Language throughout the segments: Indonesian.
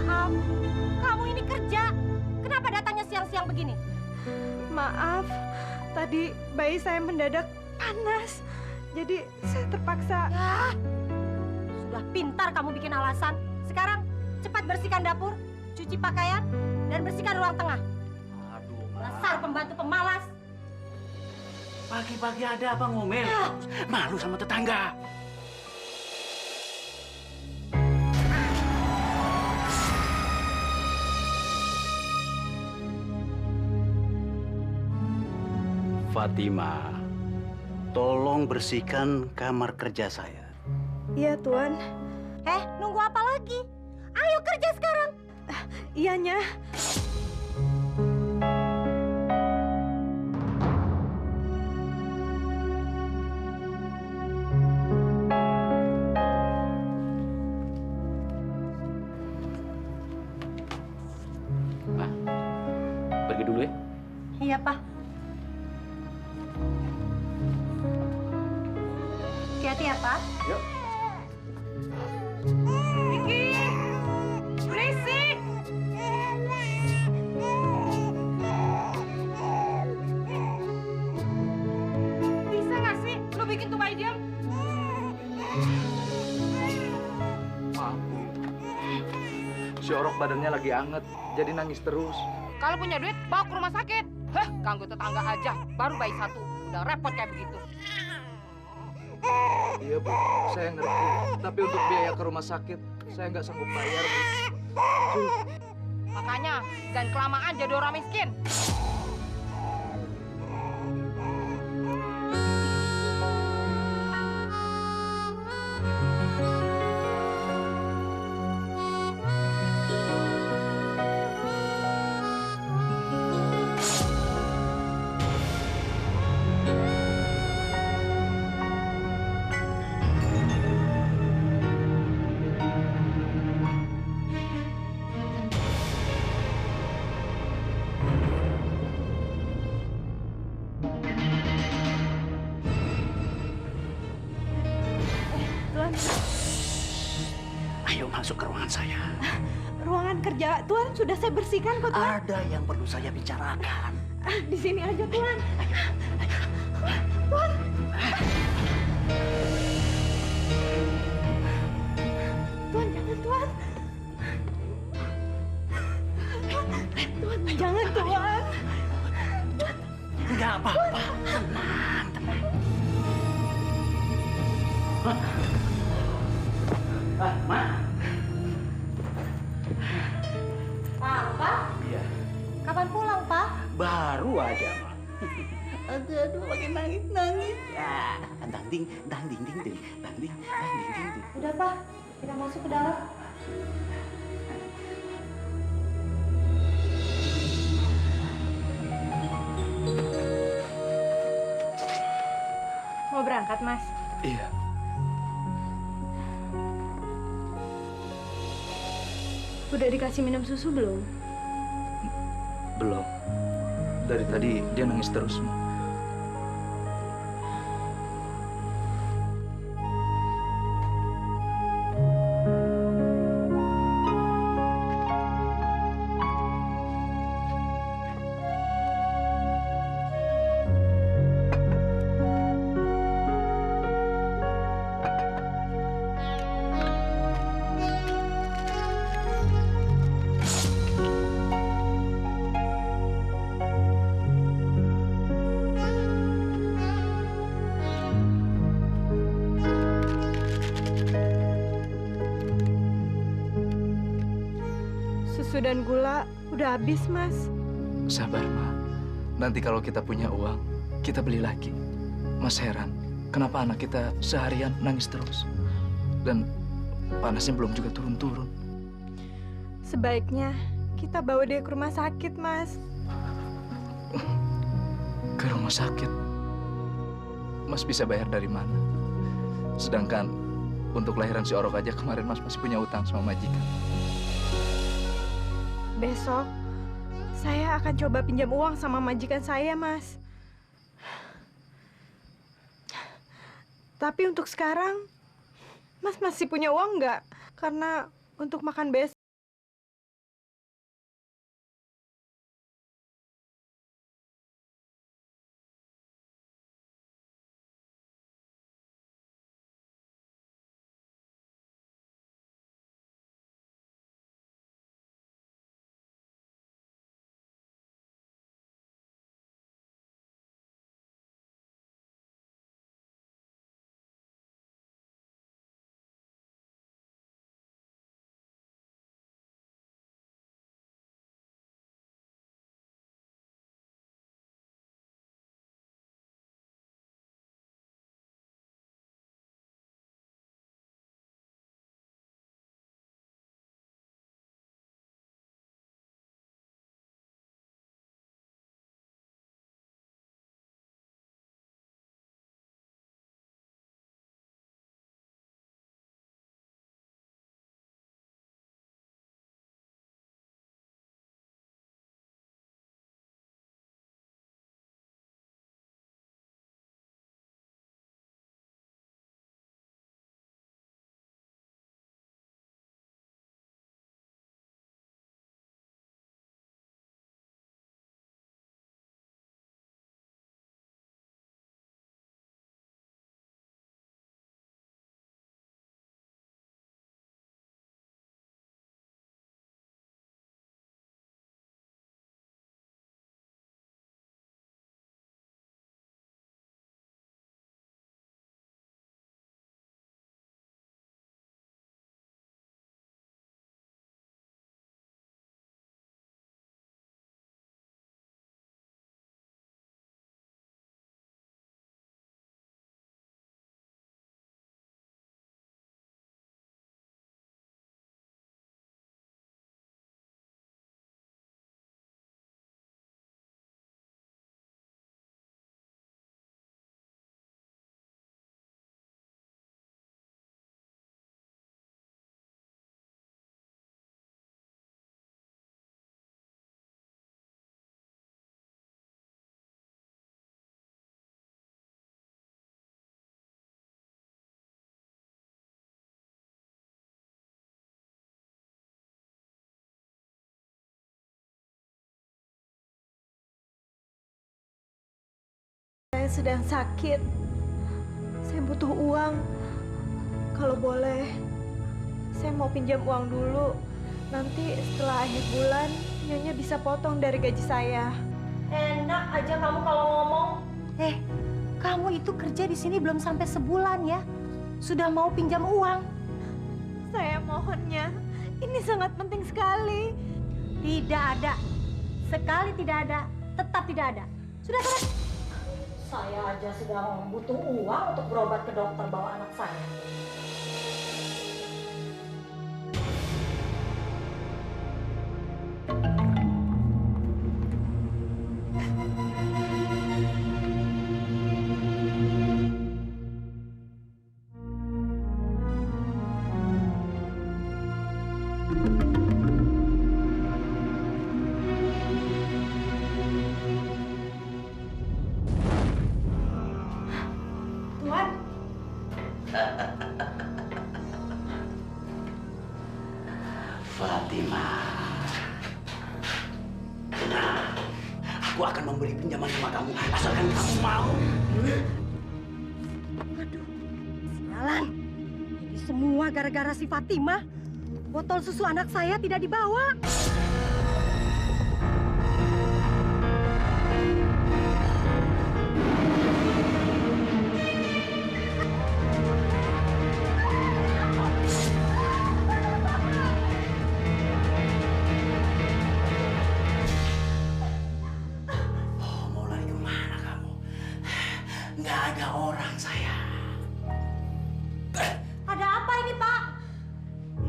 Maaf, kamu ini kerja. Kenapa datangnya siang-siang begini? Maaf, tadi bayi saya mendadak panas. Jadi saya terpaksa. Ya, sudah pintar kamu bikin alasan. Sekarang cepat bersihkan dapur, cuci pakaian, dan bersihkan ruang tengah. Aduh, Dasar pembantu pemalas. pagi-pagi ada apa ngomel? Malu sama tetangga. Fatima, tolong bersihkan kamar kerja saya. Iya, Tuan. Nunggu apa lagi? Ayo kerja sekarang. Iyanya. Pak, pergi dulu ya. Iya, Pak. Hati-hati ya, Pak. Yuk. Vicky! Berisik! Bisa nggak sih lu bikin tuh bayi diam? Maaf, Bu. Si Orok badannya lagi anget, jadi nangis terus. Kalau punya duit, bawa ke rumah sakit. Heh, ganggu tetangga aja. Baru bayi satu. Udah repot kayak begitu. Iya, Bu. Saya ngerti. Tapi untuk biaya ke rumah sakit, saya nggak sanggup bayar, Bu. Makanya, jangan kelamaan jadi orang miskin. Tuan, Ayo masuk ke ruangan saya. ruangan kerja Tuan sudah saya bersihkan kok, Tuan. Ada yang perlu saya bicarakan. Di sini aja, Tuan. Tuan, jangan, Tuan. Tuan, jangan, Tuan. Enggak apa-apa. Tenang, tenang. Ma. Pak, Iya. kapan pulang, Pak? Baru aja, Ma. Aduh, makin nangis. Ya, dang ding, dang ding ding ding, dang ding, dang ding ding ding. Udah, Pak. Kita masuk ke dalam. Mau berangkat, Mas? Iya. Udah dikasih minum susu belum? Belum. Dari tadi dia nangis terus, Ma. Susu dan gula udah habis, Mas. Sabar, Ma. Nanti kalau kita punya uang, kita beli lagi. Mas heran, kenapa anak kita seharian nangis terus? Dan panasnya belum juga turun-turun. Sebaiknya kita bawa dia ke rumah sakit, Mas. Ke rumah sakit. Mas bisa bayar dari mana? Sedangkan untuk lahiran si Orok aja kemarin Mas masih punya utang sama majikan. Besok saya akan coba pinjam uang sama majikan saya, Mas. Tapi untuk sekarang, Mas masih punya uang nggak? Karena untuk makan besok sedang sakit. Saya butuh uang. Kalau boleh, saya mau pinjam uang dulu. Nanti setelah akhir bulan, Nyonya bisa potong dari gaji saya. Enak aja kamu kalau ngomong. Kamu itu kerja di sini belum sampai sebulan ya. Sudah mau pinjam uang. Saya mohonnya, ini sangat penting sekali. Tidak ada. Sekali tidak ada, tetap tidak ada. Sudah, sudah. Saya aja sedang butuh uang untuk berobat ke dokter bawa anak saya. Tuan, Fatima. Nah, aku akan memberi pinjaman sama kamu asalkan kamu mau. sialan. Ini semua gara-gara si Fatimah. Botol susu anak saya tidak dibawa. Oh, mau lari kemana kamu? Nggak ada orang, sayang. Ada apa ini, Pak?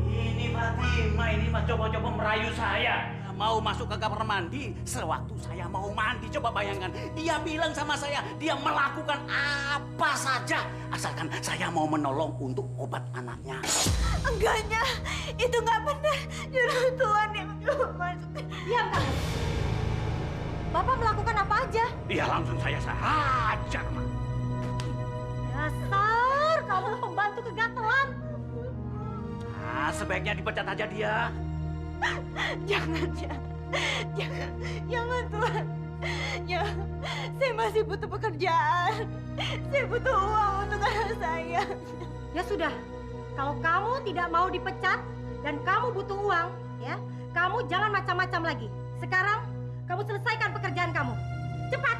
Ini Fatima, ini mah coba-coba merayu saya. Mau masuk ke kamar mandi, sewaktu saya mau mandi, coba bayangkan. Dia bilang sama saya, dia melakukan apa saja. Asalkan saya mau menolong untuk obat anaknya. Enggaknya, itu nggak benar. Justru Tuhan yang nyuruh masuk. Diam kamu. Bapak melakukan apa aja? Dia langsung saya hajar, Ma. Dasar kamu pembantu kegatelan. Nah, sebaiknya dipecat aja dia. Jangan, jangan Tuhan. Ya, saya masih butuh pekerjaan. Saya butuh uang untuk anak saya. Ya sudah, kalau kamu tidak mau dipecat dan kamu butuh uang, ya, kamu jangan macam-macam lagi. Sekarang kamu selesaikan pekerjaan kamu. Cepat.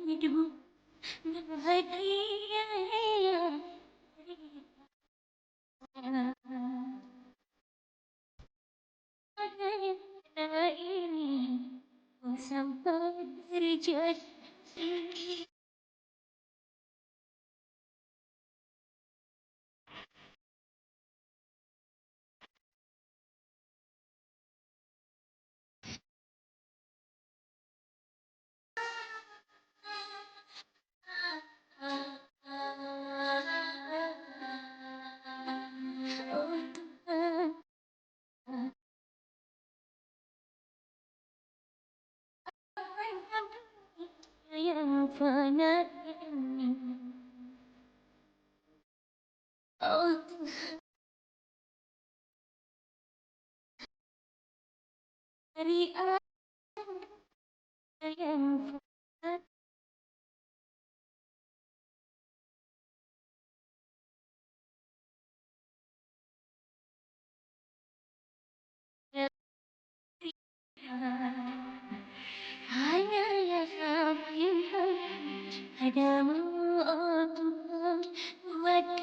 Hidup bahagia ini sampai terjadi. Oh Tuhan, yang pernah ini. Oh Tuhan, dari apa yang pernah hanya yang padamu, oh Tuhan, buatkan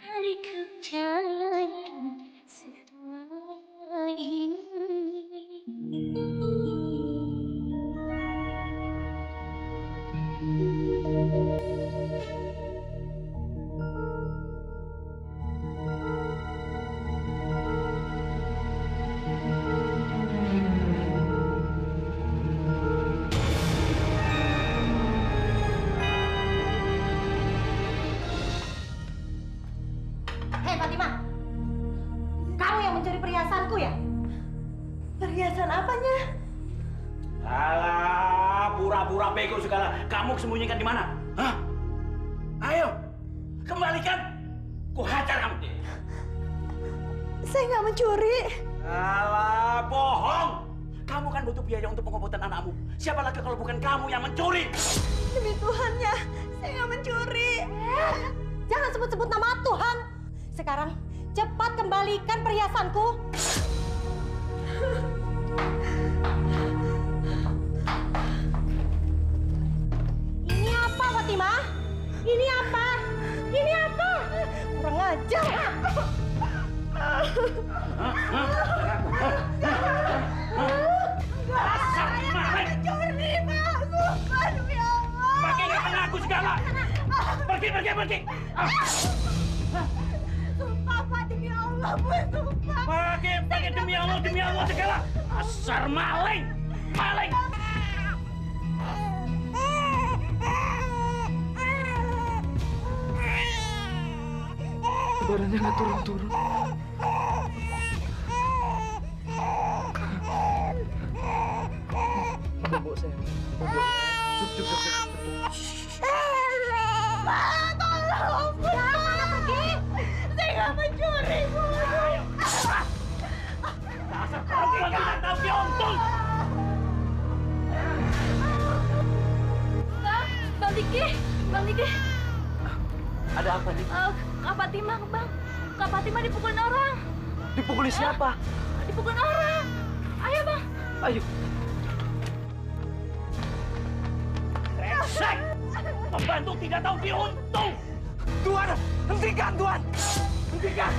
hariku jalan pura-pura bego segala. Kamu sembunyikan di mana? Hah? Ayo, kembalikan. Ku hajar kamu. Saya nggak mencuri. Alah, bohong. Kamu kan butuh biaya untuk pengobatan anakmu. Siapa lagi kalau bukan kamu yang mencuri? Demi Tuhannya, saya nggak mencuri. Jangan sebut-sebut nama Tuhan. Sekarang cepat kembalikan perhiasanku. Ini apa, Fatimah? Ini apa? Ini apa? Kurang ajar. Dasar maling. Mencuri, Pak. Sumpah demi Allah. Pakai ingatan aku segala. Pergi. Sumpah, Pak, demi Allah, Bu. Sumpah. Pakai demi Allah segala. Dasar maling. Badannya nggak turun-turun. Bobo saya. Bobo. Cuk. Pak, tolong, Bu. Pergi. Saya nggak mencuri, Bu. Dasar perempuan tidak tahu diuntung. Bang Diki, Ada apa nih? Kak Fatimah, Bang. Kak Fatimah dipukulin orang. Dipukuli siapa? Dipukulin orang. Ayo, Bang. Ayo. Brengsek. Pembantu tidak tahu diuntung. Tuan, hentikan Tuan. Hentikan.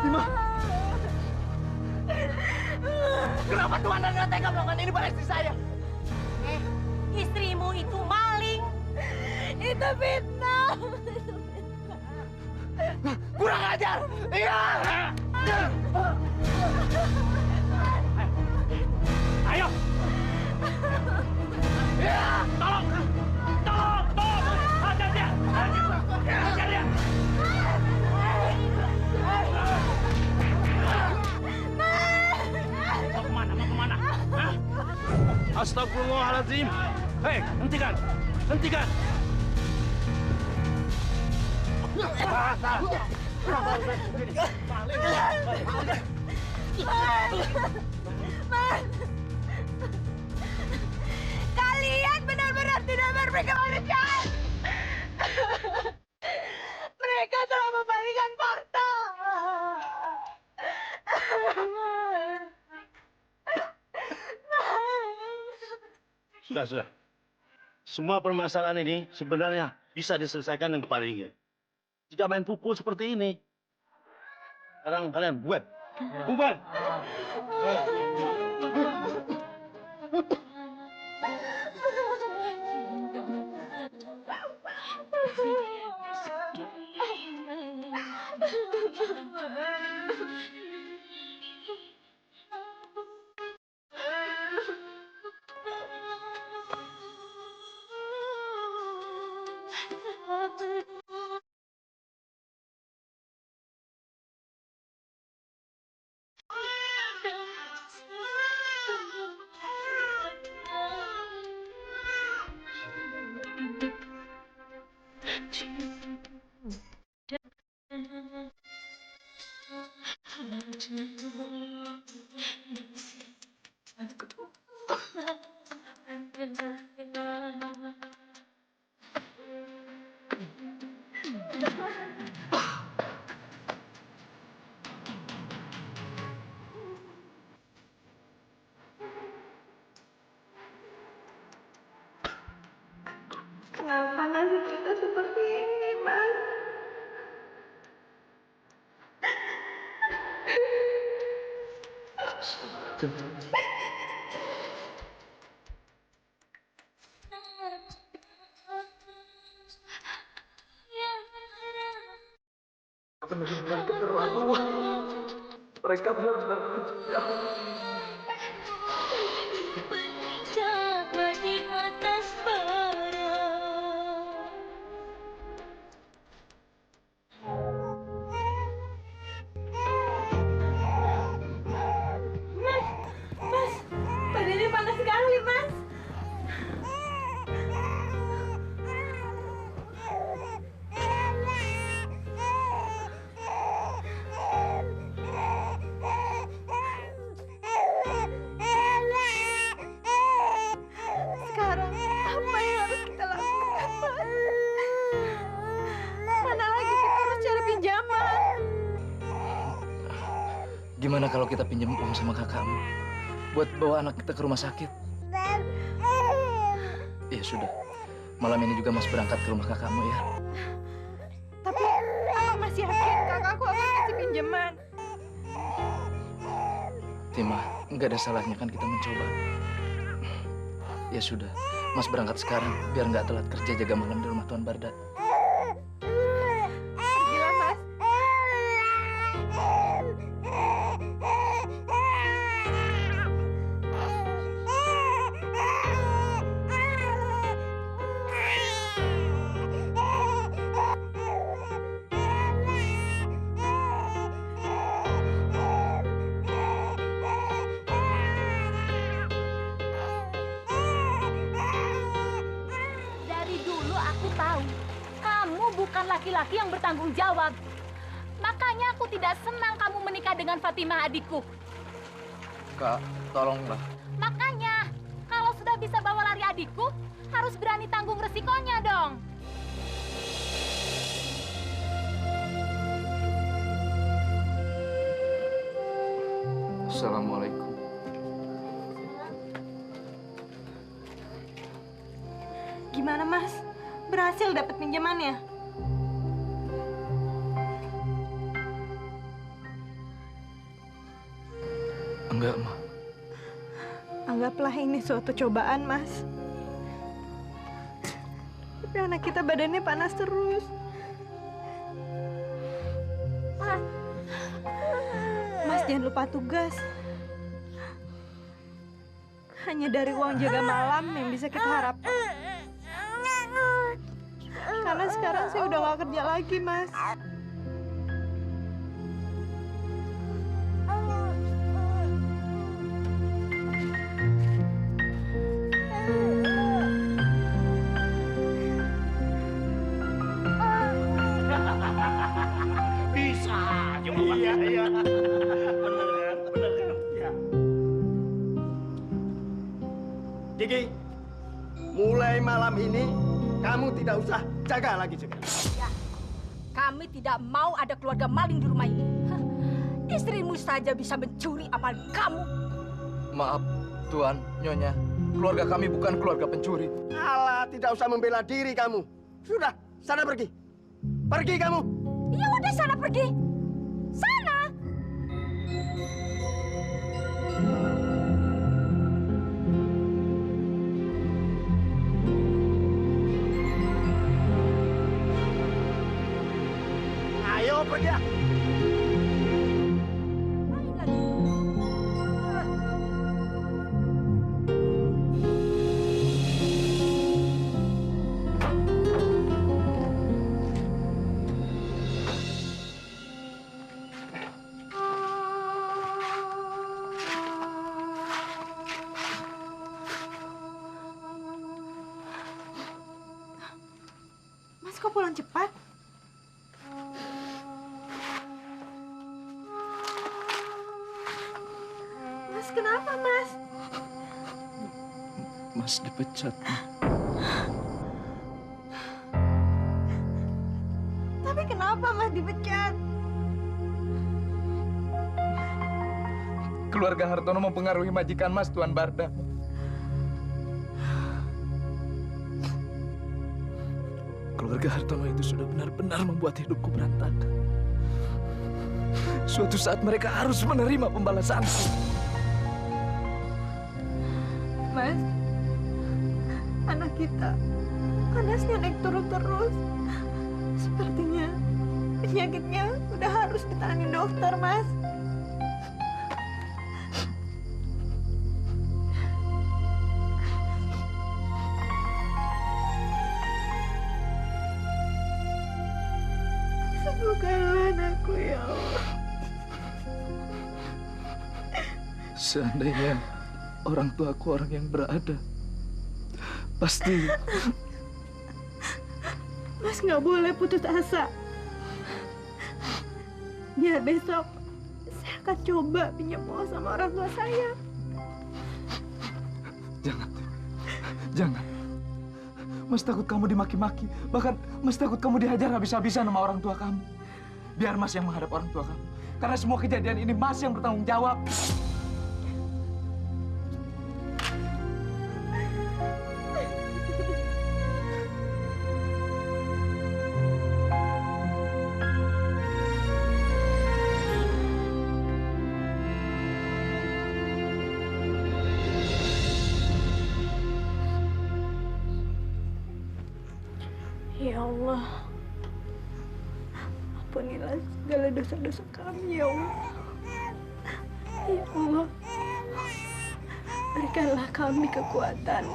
Bima. Kenapa Tuan dan nggak tega melakukan ini pada istri saya? Istrimu itu maling. Itu fitnah. Kurang ajar. Iya. Ayo. Iya. Tolong. Hajar dia. Hajar dia. Mau kemana? Hah? Astagfirullahaladzim. Hei, hentikan. Kalian benar-benar tidak berpikir kemanusiaan. Mereka telah membalikan fakta. Sudah. Semua permasalahan ini sebenarnya bisa diselesaikan dengan kepala dingin. Tidak main pukul seperti ini. Sekarang kalian buat. Bubar. Kenapa nasib kita seperti ini, Mas? Benar-benar keterlaluan. Mereka benar-benar kejam. Menjaga di atas bara. Gimana kalau kita pinjam uang sama kakakmu buat bawa anak kita ke rumah sakit? Ya sudah, malam ini juga Mas berangkat ke rumah kakakmu ya. Tapi aku masih yakin kakakku akan kasih pinjaman. Tima, nggak ada salahnya kan kita mencoba. Ya sudah, Mas berangkat sekarang biar nggak telat kerja jaga malam di rumah Tuan Barda. Gila, Mas. Dari dulu aku tahu kamu bukan laki-laki yang bertanggung jawab. Makanya aku tidak senang kamu menikah dengan Fatimah adikku. Kak, tolonglah. Makanya kalau sudah bisa bawa lari adikku, harus berani tanggung resikonya dong. Assalamualaikum. Gimana, Mas? Berhasil dapat pinjamannya? Enggak, Ma. Anggaplah ini suatu cobaan, Mas. Tapi anak kita badannya panas terus. Mas jangan lupa tugas. Hanya dari uang jaga malam yang bisa kita harapkan. Karena sekarang saya udah gak kerja lagi, Mas. Bisa, coba Pak. Iya. Bener kan? Ya. Diki, mulai malam ini kamu tidak usah jaga lagi juga. Ya, kami tidak mau ada keluarga maling di rumah ini. Hah, istrimu saja bisa mencuri apalagi kamu. Maaf, Tuan, Nyonya. Keluarga kami bukan keluarga pencuri. Alah, tidak usah membela diri kamu. Sudah, sana pergi. Pergi kamu. Ya udah sana pergi. Sana. Ayo pergi ya. Main lagi. Mas kok pulang cepat? Mas kenapa, Mas? Mas dipecat, Ma. Tapi kenapa Mas dipecat? Keluarga Hartono mempengaruhi majikan Mas, Tuan Barda. Keluarga Hartono itu sudah benar-benar membuat hidupku berantakan. Suatu saat mereka harus menerima pembalasanku. Mas, anak kita panasnya naik turun terus. Sepertinya penyakitnya udah harus ditangani dokter, Mas. Sembuhkanlah anakku, ya Allah. Seandainya orang tuaku orang yang berada, pasti Mas nggak boleh putus asa. Biar besok saya akan coba pinjam uang sama orang tua saya. jangan, jangan. Mas takut kamu dimaki-maki, bahkan Mas takut kamu dihajar habis-habisan sama orang tua kamu. biar Mas yang menghadap orang tua kamu. Karena semua kejadian ini Mas yang bertanggung jawab. Ya Allah, ampunilah segala dosa-dosa kami, ya Allah. Ya Allah, berikanlah kami kekuatan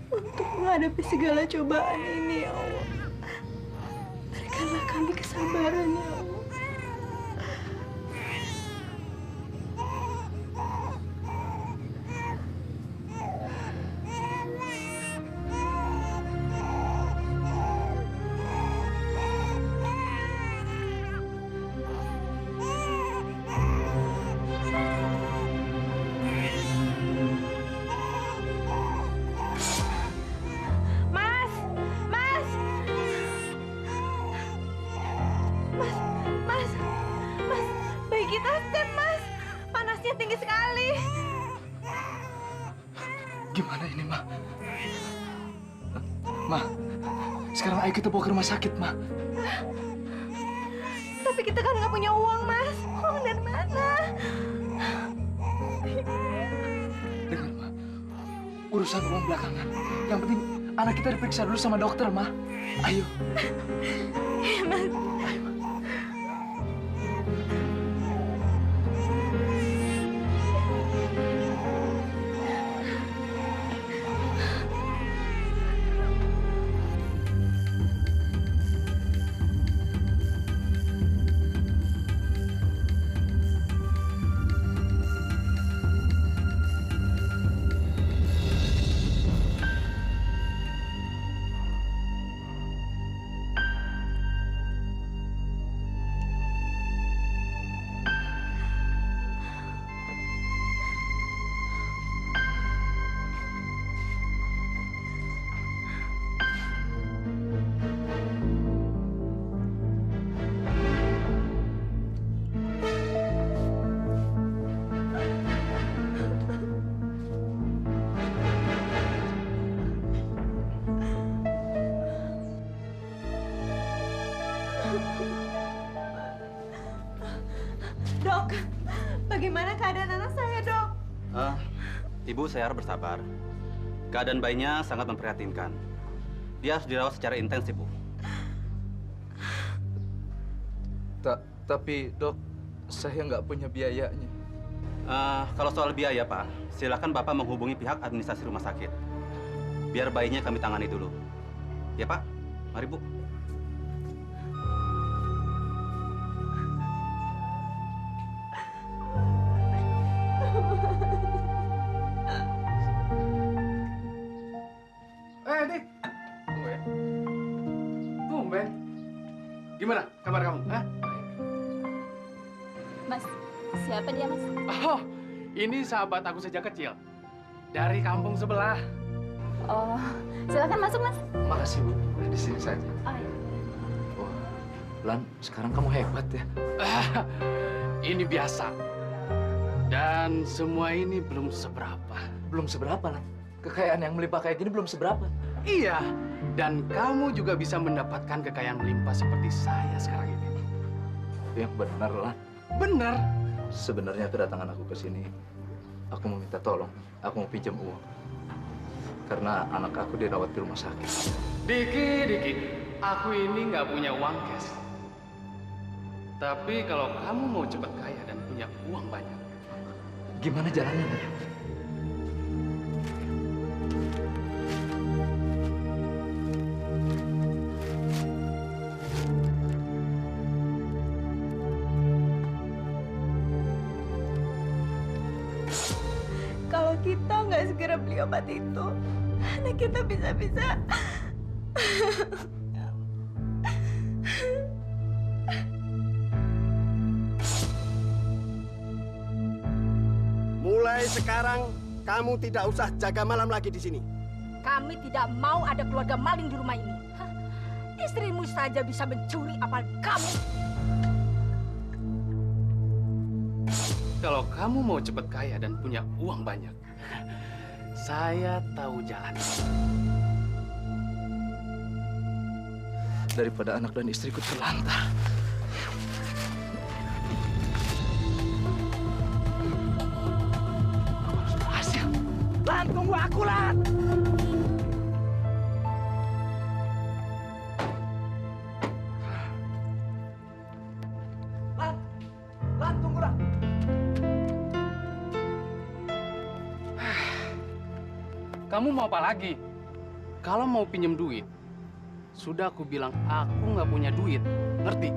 untuk menghadapi segala cobaan ini, ya Allah. Berikanlah kami kesabaran, ya Allah. Tinggi sekali. Gimana ini, Ma? Ma, sekarang ayo kita bawa ke rumah sakit, Ma. Tapi kita kan nggak punya uang, Mas. Uang dari mana? Dengar, Ma. Urusan uang belakangan. Yang penting anak kita diperiksa dulu sama dokter, Ma. Ayo. Iya, Mas. Ayo, Ma. Dok, bagaimana keadaan anak saya, Dok? Ibu, saya harap bersabar. Keadaan bayinya sangat memprihatinkan. Dia harus dirawat secara intensif, Bu. Tapi, Dok, saya nggak punya biayanya. Kalau soal biaya, Pak, silakan Bapak menghubungi pihak administrasi rumah sakit. Biar bayinya kami tangani dulu. Ya, Pak? Mari, Bu. Dik. Tumben. Tumben. Gimana kabar kamu? Hah? Mas, siapa dia, Mas? Oh, ini sahabat aku sejak kecil. Dari kampung sebelah. Oh, silakan masuk, Mas. Makasih, Bu. Di sini saja. Oh, iya. Oh, Lan, sekarang kamu hebat ya. Ini biasa. Dan semua ini belum seberapa. Belum seberapa, Lan. Kekayaan yang melimpah kayak gini belum seberapa. Iya, dan kamu juga bisa mendapatkan kekayaan melimpah seperti saya sekarang ini. Yang benar, Lan. Benar. Sebenarnya kedatangan aku ke sini, aku mau minta tolong. Aku mau pinjam uang. Karena anak aku dirawat di rumah sakit. Diki, aku ini nggak punya uang cash. Tapi kalau kamu mau cepat kaya dan punya uang banyak, gimana jalannya? Kalau kita nggak segera beli obat itu, anak kita bisa-bisa. Mulai sekarang, kamu tidak usah jaga malam lagi di sini. Kami tidak mau ada keluarga maling di rumah ini. Hah? Istrimu saja bisa mencuri, apalagi kamu. kalau kamu mau cepat kaya dan punya uang banyak, saya tahu jalan. Daripada anak dan istriku terlantar. Aku harus berhasil. Lan, tunggu aku, Lan! Lan, tunggu, Lan! Kamu mau apa lagi? Kalau mau pinjam duit, sudah aku bilang aku nggak punya duit. Ngerti?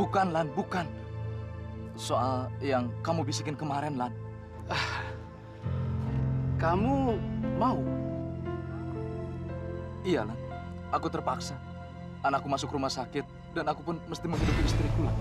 Bukan, Lan, bukan. Soal yang kamu bisikin kemarin, Lan. Kamu mau? Iya, Lan. Aku terpaksa. Anakku masuk rumah sakit dan aku pun mesti menghidupi istriku, Lan.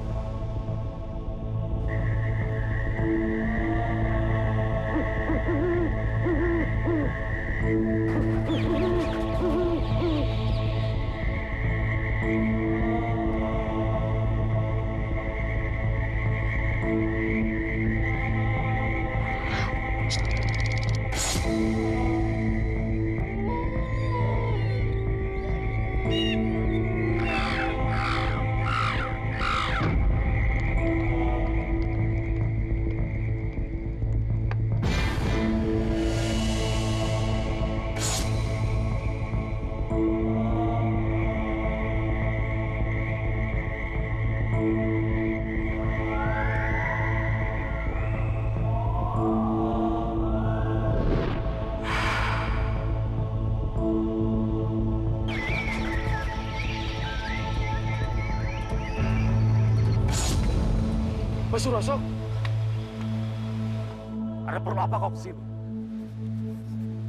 Mas Suroso, ada perlu apa kau kesini?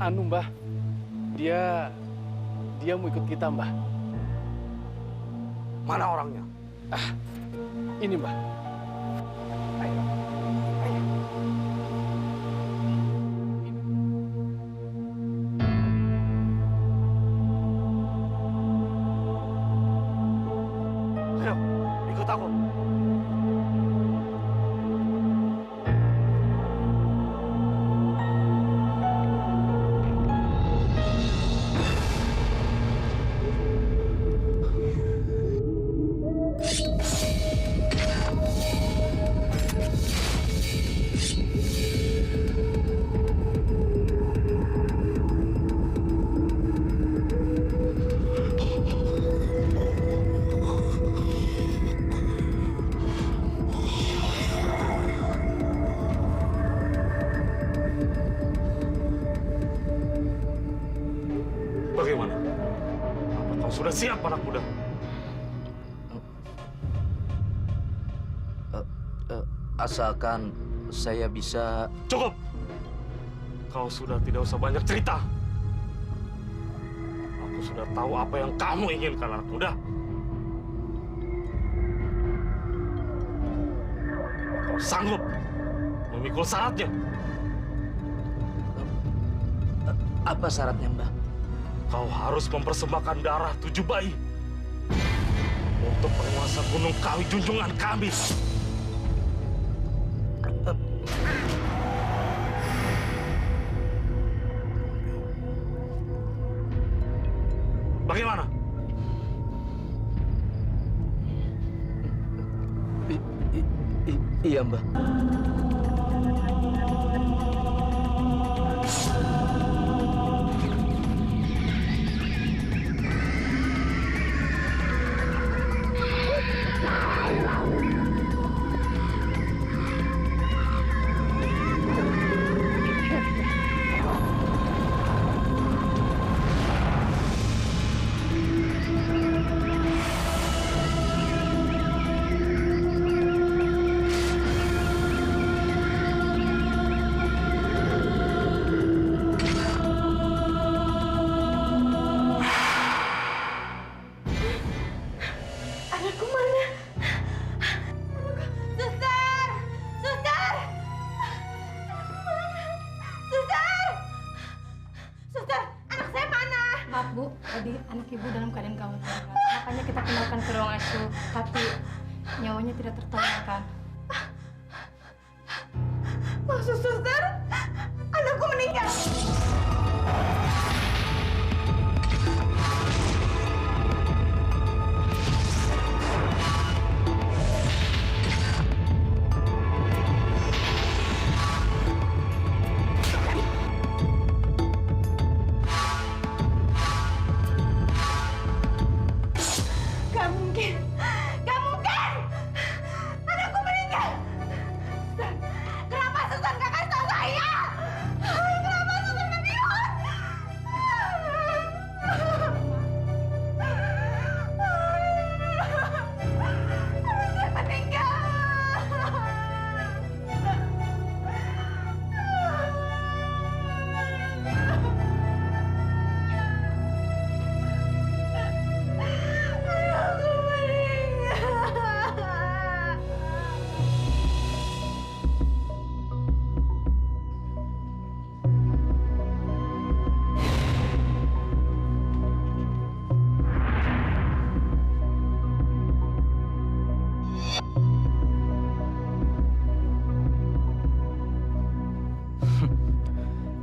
Anu, Mbah. Dia mau ikut kita, Mbah. Mana orangnya? Ini, Mbah. Ayo. Ayo, ikut aku. Bagaimana? Apa kau sudah siap, anak muda? Asalkan saya bisa... Cukup! Kau sudah tidak usah banyak cerita. Aku sudah tahu apa yang kamu inginkan, anak muda. Kau sanggup memikul syaratnya. Apa syaratnya, Mbah? Kau harus mempersembahkan darah 7 bayi untuk penguasa Gunung Kawi junjungan kami. Bagaimana? Iya, Mbah. Anakku mana? Suster! Suster! Suster! Suster, anak saya mana? Maaf Bu, tadi anak ibu dalam keadaan gawat darurat. Makanya kita pindahkan ke ruang ICU, tapi nyawanya tidak tertolong kan. Gak mungkin. Gak mungkin. Anakku meninggal. Kenapa Susan gak kasih tahu saya? Kenapa Susan gak bilang? Susan meninggal.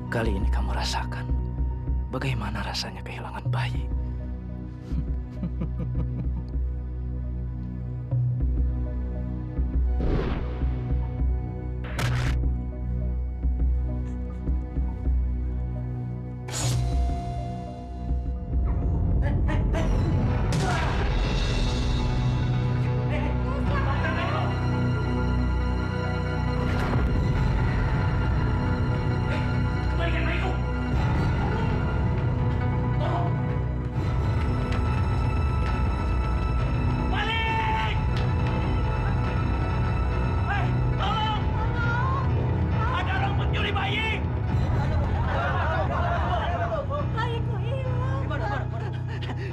Kali ini kamu rasakan bagaimana rasanya kehilangan bayi.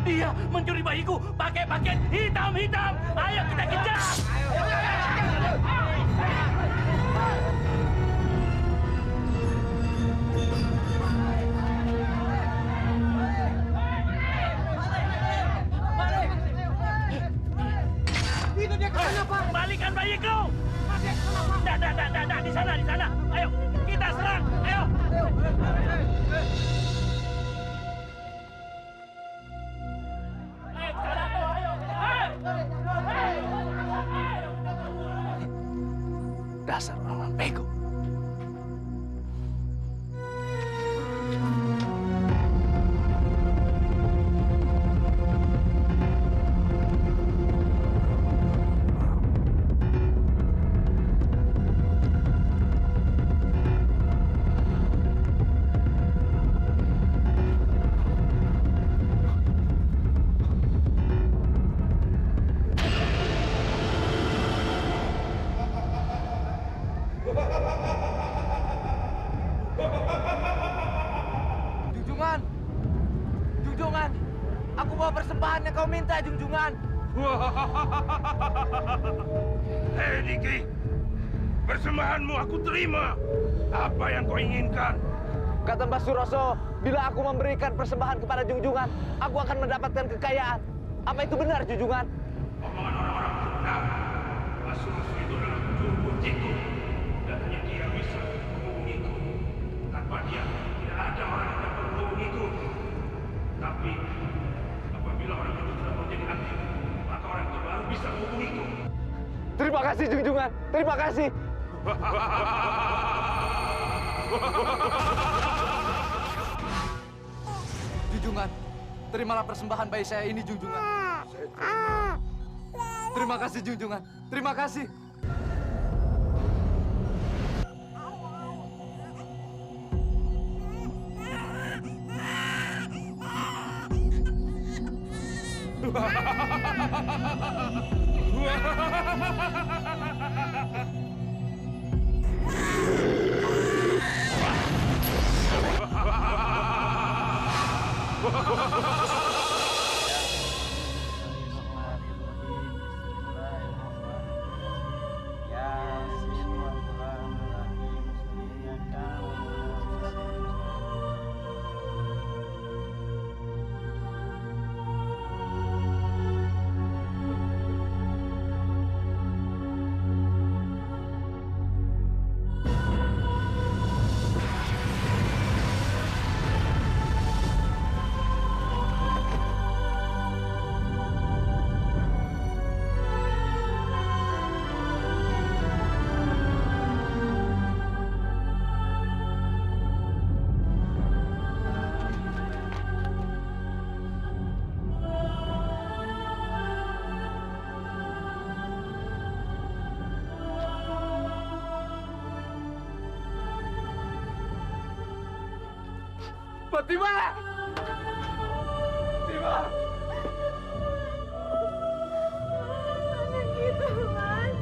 Dia mencuri bayiku pakai pakaian hitam-hitam. Ayo kita kejar. Itu dia kesana, Pak. Kembalikan bayiku. Tidak, di sana. Ayo, kita serang. Ayo. Dasar orang bego. Junjungan, aku bawa persembahan yang kau minta, Junjungan. Hei Diki, persembahanmu aku terima. Apa yang kau inginkan? Kata Mbak Suroso, bila aku memberikan persembahan kepada Junjungan, aku akan mendapatkan kekayaan. Apa itu benar, Junjungan? Omongan orang-orang benar. Mas Suroso itu adalah juru kunciku, dan hanya dia bisa menghubungiku. Tanpa dia, tidak ada orang yang dapat menghubungiku. Tapi apabila orang itu sudah menjadi aktif, maka orang itu baru bisa menghubungiku. Terima kasih, Junjungan. Terima kasih. Junjungan, terimalah persembahan bayi saya ini, Junjungan. Terima kasih, Junjungan. Terima kasih. Fatima! Fatima! Anak gitu, Mas.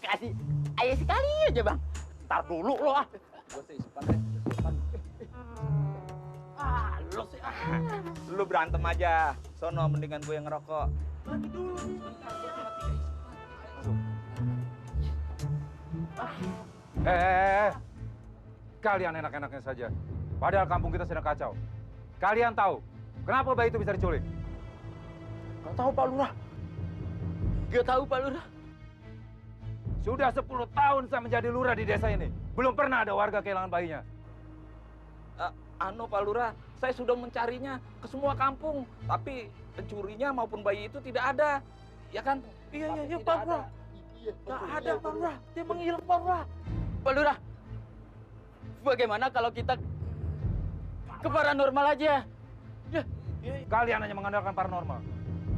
Kasih ayo sekali aja, Bang. Ntar dulu lo ah. Gua sih sepan. Lo sih ah. Lu berantem aja. Sono mendingan gue yang ngerokok. Lagi dulu. Kalian enak-enaknya saja. Padahal kampung kita sedang kacau. Kalian tahu kenapa bayi itu bisa diculik? Gak tahu Pak Lurah. Gak tahu Pak Lurah. Sudah 10 tahun saya menjadi lurah di desa ini. Belum pernah ada warga kehilangan bayinya. Pak Lurah, saya sudah mencarinya ke semua kampung, tapi pencurinya maupun bayi itu tidak ada. Ya kan? Iya Pak Lurah. Tidak ada Pak Lurah. Dia menghilang Pak Lurah. Pak Lurah, bagaimana kalau kita ke paranormal aja? Ya. Kalian hanya mengandalkan paranormal.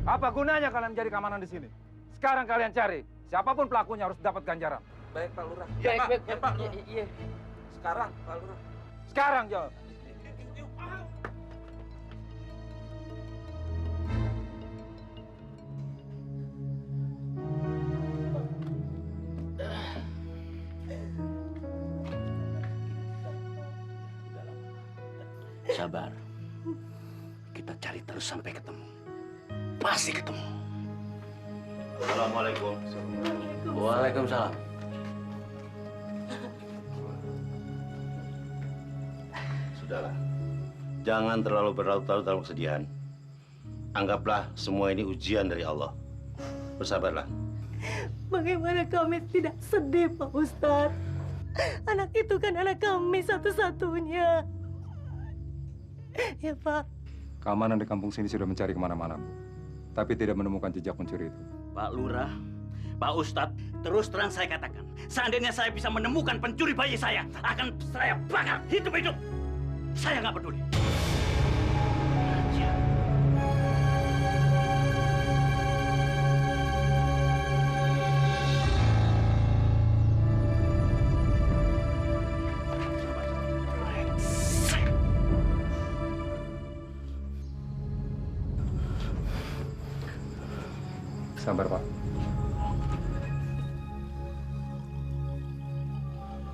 Apa gunanya kalian menjadi keamanan di sini? Sekarang kalian cari. Siapapun pelakunya harus dapat ganjaran. Baik Pak Lurah. Baik, Pak. Iya. Sekarang Pak Lurah. Sekarang jawab. Sabar. Kita cari terus sampai ketemu. Pasti ketemu. Assalamualaikum. Waalaikumsalam. Sudahlah. Jangan terlalu berlarut-larut dalam kesedihan. Anggaplah semua ini ujian dari Allah. Bersabarlah. Bagaimana kami tidak sedih, Pak Ustadz? Anak itu kan anak kami satu-satunya. Ya, Pak. Keamanan di kampung sini sudah mencari kemana-mana, tapi tidak menemukan jejak pencuri itu. Pak Lurah, Pak Ustadz, terus terang saya katakan, seandainya saya bisa menemukan pencuri bayi saya, akan saya bakar hidup-hidup. Saya nggak peduli. Sabar, Pak.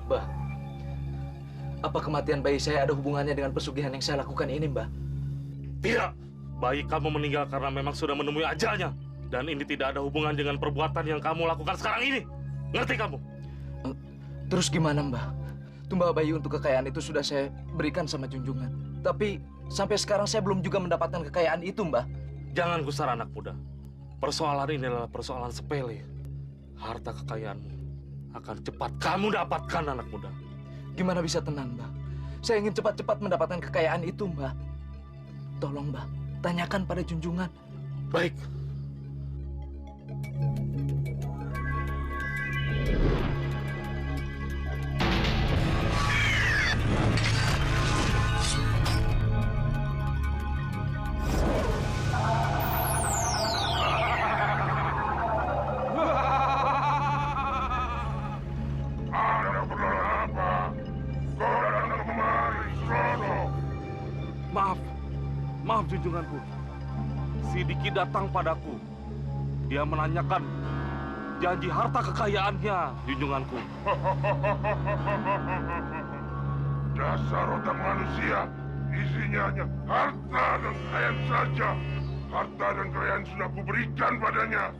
Mbah, apa kematian bayi saya ada hubungannya dengan pesugihan yang saya lakukan ini, Mbah? Tidak. Bayi kamu meninggal karena memang sudah menemui ajalnya. Dan ini tidak ada hubungan dengan perbuatan yang kamu lakukan sekarang ini. Ngerti kamu? Terus gimana, Mbah? Tumbal bayi untuk kekayaan itu sudah saya berikan sama junjungan. Tapi sampai sekarang saya belum juga mendapatkan kekayaan itu, Mbah. Jangan gusar anak muda. Persoalan ini adalah persoalan sepele. Harta kekayaanmu akan cepat kamu dapatkan, anak muda. Gimana bisa tenang, Mbah? Saya ingin cepat-cepat mendapatkan kekayaan itu, Mbah. Tolong, Mbah, tanyakan pada junjungan. Baik. Maaf junjunganku, si Diki datang padaku. Dia menanyakan janji harta kekayaannya, junjunganku. Dasar otak manusia, isinya hanya harta dan kekayaan saja. Harta dan kekayaan sudah kuberikan padanya.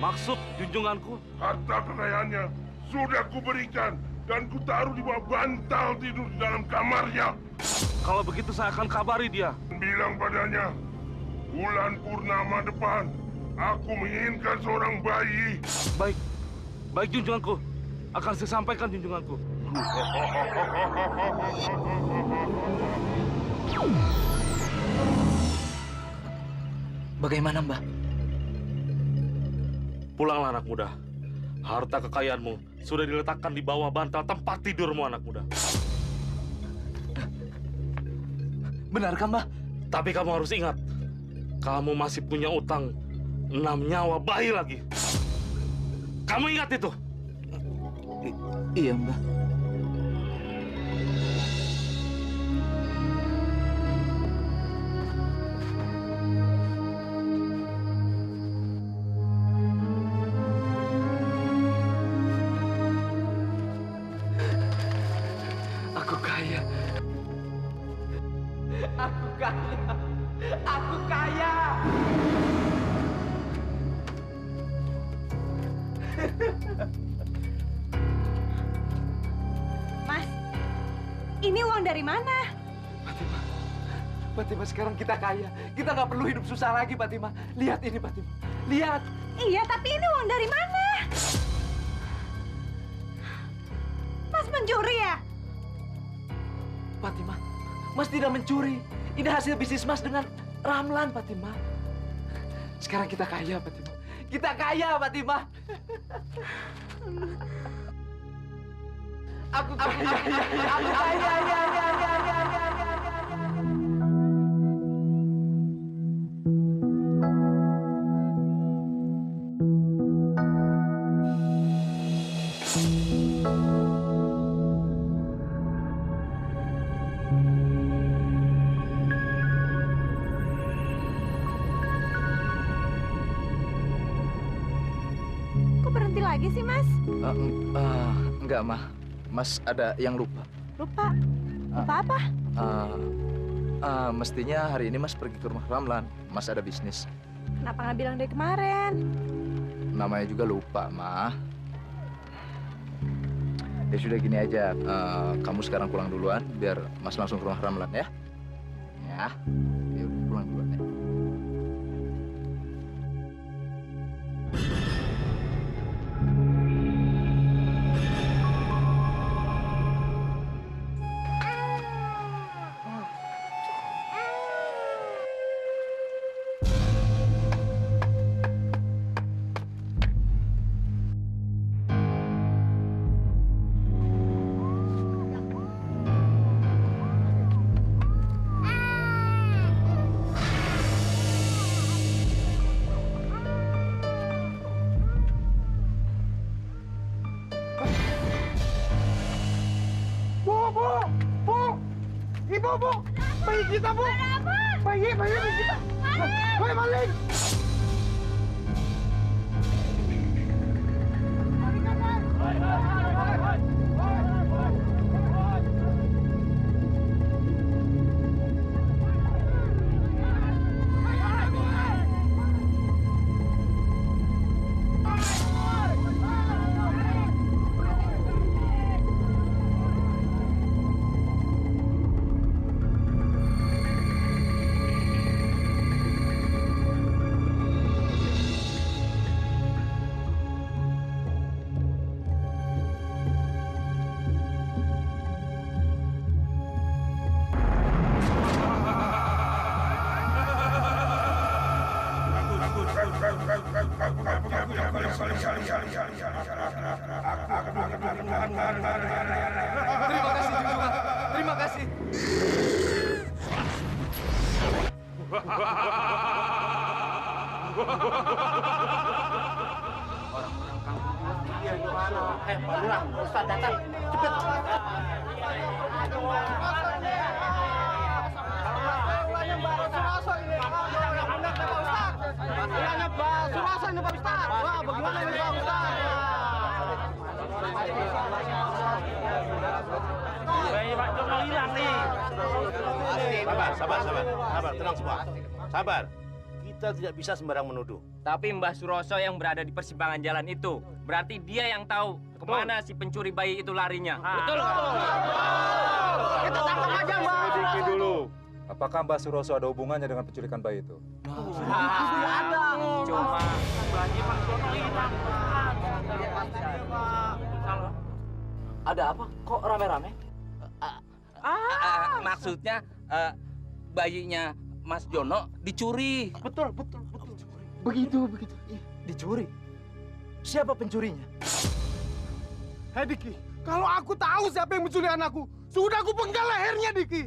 Maksud junjunganku? Harta kekayaannya sudah kuberikan dan kutaruh di bawah bantal tidur di dalam kamarnya. Kalau begitu saya akan kabari dia. Bilang padanya, bulan purnama depan, aku menginginkan seorang bayi. Baik, baik junjunganku. Akan saya sampaikan junjunganku. Bagaimana, Mbah? Pulanglah anak muda. Harta kekayaanmu sudah diletakkan di bawah bantal tempat tidurmu anak muda. Benarkah, Mbah? Tapi kamu harus ingat, kamu masih punya utang 6 nyawa bayi lagi. Kamu ingat itu? Iya, Mbah. Aku kaya. Aku kaya. Aku kaya. Mas, ini uang dari mana? Fatima, sekarang kita kaya. Kita nggak perlu hidup susah lagi, Fatima. Lihat ini, Fatima. Lihat. Iya, tapi ini uang dari mana? Mas mencuri ya? Fatima, Mas tidak mencuri. Ini hasil bisnis Mas dengan Ramlan, Fatima. Sekarang kita kaya, Fatima. Kita kaya, Fatima. Aku kaya. Aku kaya. Kok berhenti lagi sih, Mas? Enggak, Mah. Mas ada yang lupa. Lupa? Lupa apa? Mestinya hari ini Mas pergi ke rumah Ramlan. Mas ada bisnis. Kenapa nggak bilang dari kemarin? Namanya juga lupa, Mah. Ya sudah gini aja. Kamu sekarang pulang duluan, biar Mas langsung ke rumah Ramlan ya. Ya. Ya udah pulang duluan ya. Ibu, Bu! Bayi kita, Bu! Bayi kita! Bayi maling! Terima kasih, Junjungan. Terima kasih. Pak Lurah, Ustaz datang. Cepet. Wah, bagaimana ini Pak Ustaz? Bayi Pak Jono hilang nih. Sabar, tenang semua. Sabar. Kita tidak bisa sembarang menuduh. Tapi Mbah Suroso yang berada di persimpangan jalan itu, berarti dia yang tahu kemana si pencuri bayi itu larinya. Betul nggak? Kita tangkap aja, Mbak. Selidiki dulu. Apakah Mbah Suroso ada hubungannya dengan penculikan bayi itu? Ada. Cuma Ada apa? Kok rame-rame? maksudnya bayinya Mas Jono dicuri. Betul. Begitu. Dicuri? Siapa pencurinya? Hei Diki, kalau aku tahu siapa yang menculik anakku, sudah aku penggal lehernya, Diki.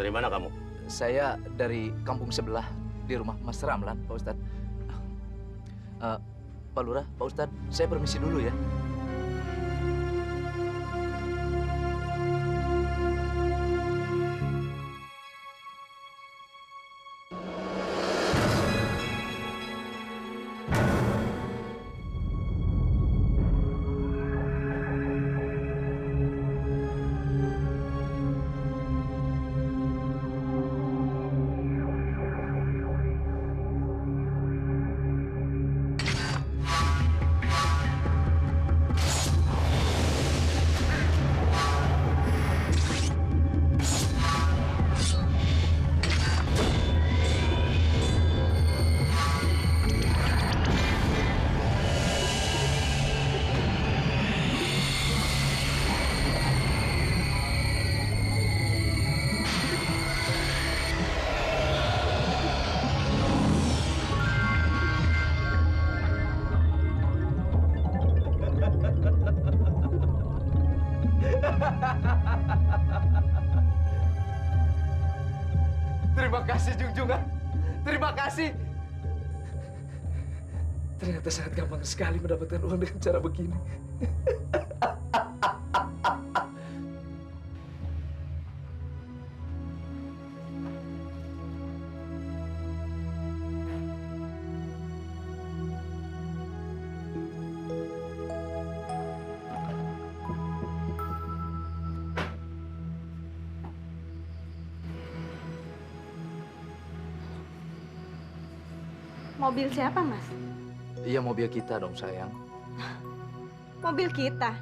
Dari mana kamu? Saya dari kampung sebelah, di rumah Mas Ramlan, Pak Ustadz. Pak Lurah, Pak Ustadz, saya permisi dulu ya. Terima kasih, Junjungan. Terima kasih. Ternyata sangat gampang sekali mendapatkan uang dengan cara begini. Mobil siapa, Mas? Iya, mobil kita dong, sayang. Mobil kita.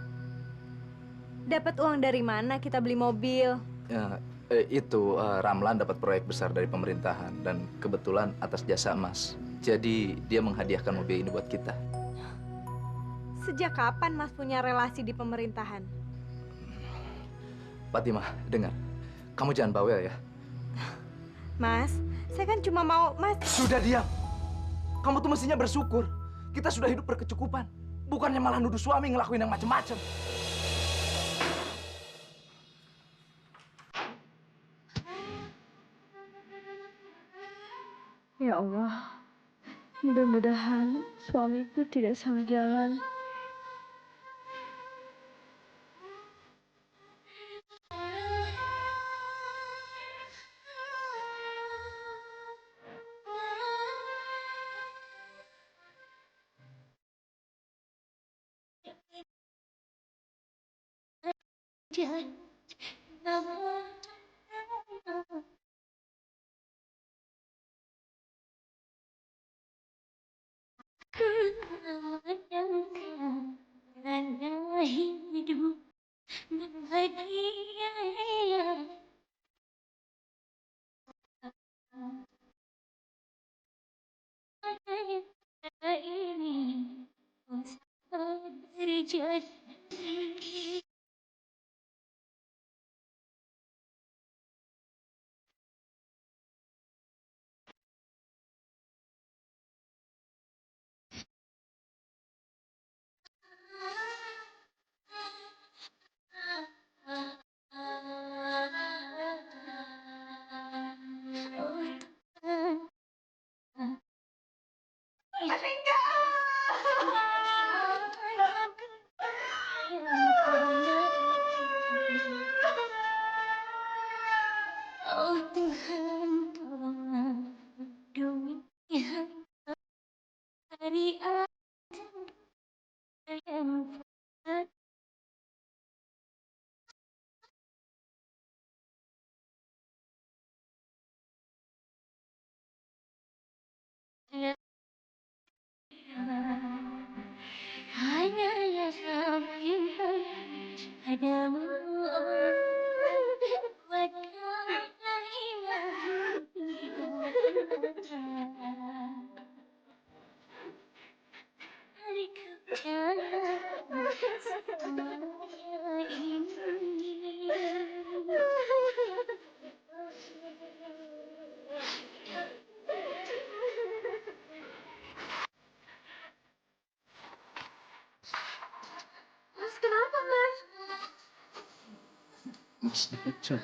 Dapat uang dari mana kita beli mobil? Ya, Ramlan dapat proyek besar dari pemerintahan dan kebetulan atas jasa Mas. Jadi dia menghadiahkan mobil ini buat kita. Sejak kapan Mas punya relasi di pemerintahan? Fatimah, dengar. Kamu jangan bawel ya. Mas, saya kan cuma mau Mas... Sudah diam. Kamu tuh mestinya bersyukur. Kita sudah hidup berkecukupan. Bukannya malah nuduh suami ngelakuin yang macem-macem. Ya Allah, mudah-mudahan suamiku tidak salah jalan. Hidup bahagia. Ini terjadi. Mas dipecat.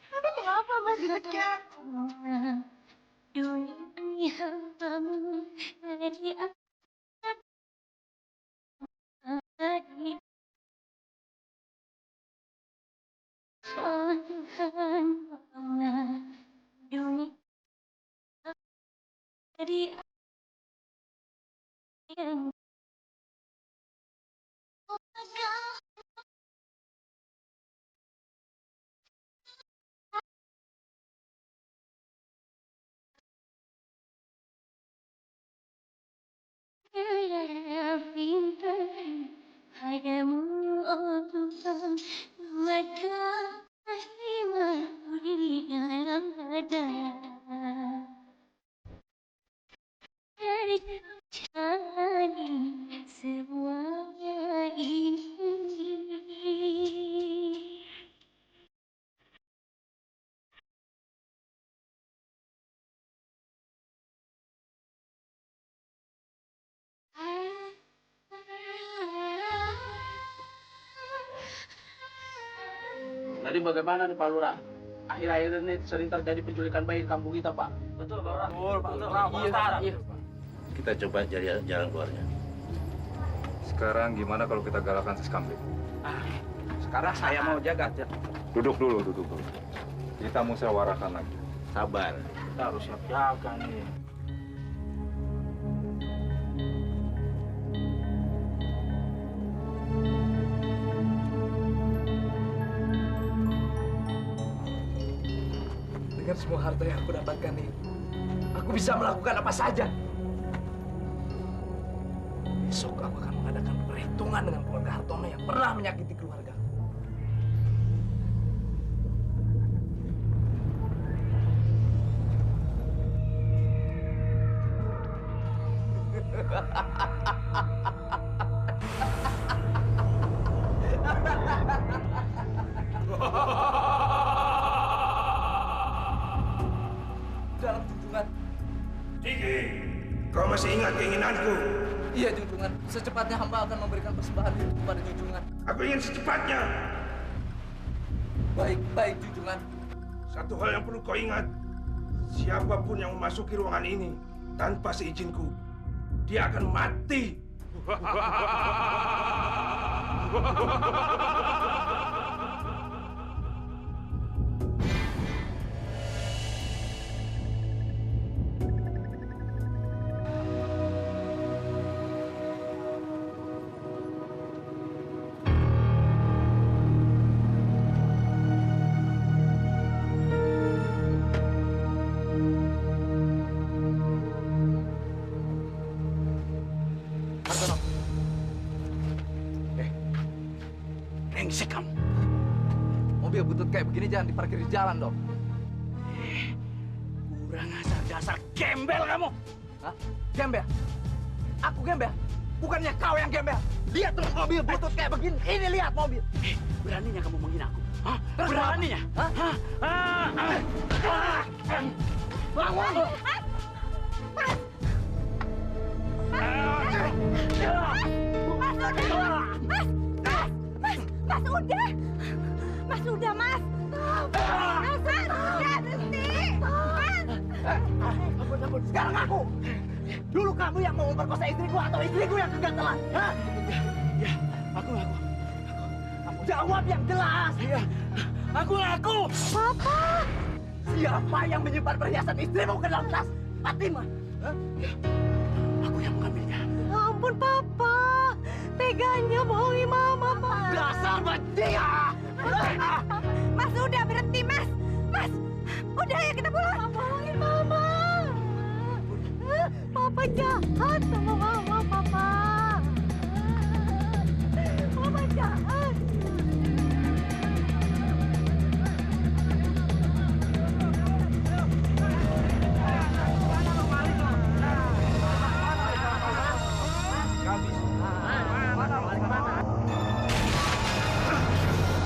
Kenapa Mas dipecat? Dunia kamu dari padamu, oh Tuhan, maka dalam dada dari jadi semuanya ini. Jadi bagaimana nih Pak Lurah? Akhir-akhir ini sering terjadi penculikan bayi di kampung kita, Pak. Betul, Pak Lurah. Betul, Pak Lurah. Iya. Kita coba cari jalan keluarnya. Sekarang gimana kalau kita galakan Siskambling? Sekarang saya mau jaga. Duduk dulu. Kita musyawarahkan lagi. Sabar. Kita harus siap jaga nih. Dengan semua harta yang aku dapatkan ini, aku bisa melakukan apa saja. Besok aku akan mengadakan perhitungan dengan keluarga Hartono yang pernah menyakiti keluarga. Dalam junjungan. Diki, kau masih ingat keinginanku? Iya, junjungan. Secepatnya hamba akan memberikan persembahan hidup kepada junjungan. Aku ingin secepatnya. Baik, junjungan. Satu hal yang perlu kau ingat, siapapun yang memasuki ruangan ini tanpa seizinku, dia akan mati. Hartono. Brengsek kamu. Mobil butut kayak begini jangan diparkir di jalan dong. Kurang ajar, dasar gembel kamu. Hah? Gembel? Aku gembel? Bukannya kau yang gembel. Lihat tuh mobil butut kayak begini. Ini lihat mobil. Beraninya kamu menghina aku? Hah? Beraninya? Hah? Bangun! Mas udah! Mas udah, Mas! Mas, udah berhenti! Ampun. Sekarang aku! Dulu kamu yang mau memperkosa istriku atau istriku yang kegatelan? Hah? Ya, aku. Jawab yang jelas! Iya, aku. Papa! Siapa yang menyimpan perhiasan istrimu ke dalam tas Fatimah? Hah? Aku yang mengambilnya. Ampun, Papa! Teganya bohongi Mama, Pak! Dasar bajingan! Mas, udah berhenti, Mas! Mas! Udah ya, kita pulang! Bohongin Mama! Papa jahat sama Mama, Papa! Mama jahat!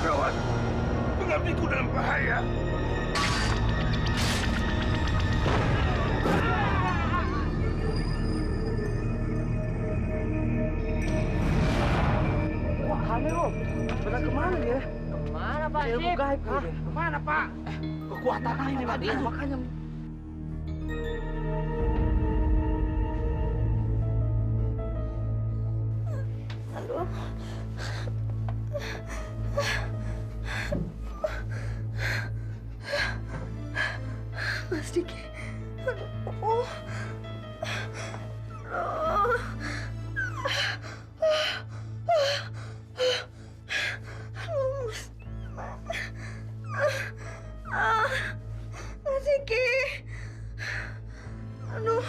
Gawat, pengabdiku dalam bahaya. Mana kemana dia? Mana Pak Ilmu Sip? gaib kali dia. Mana Pak? Kekuatan ini makanya. Aduh. Mas Diki. Aduh. Mas Diki. Aduh.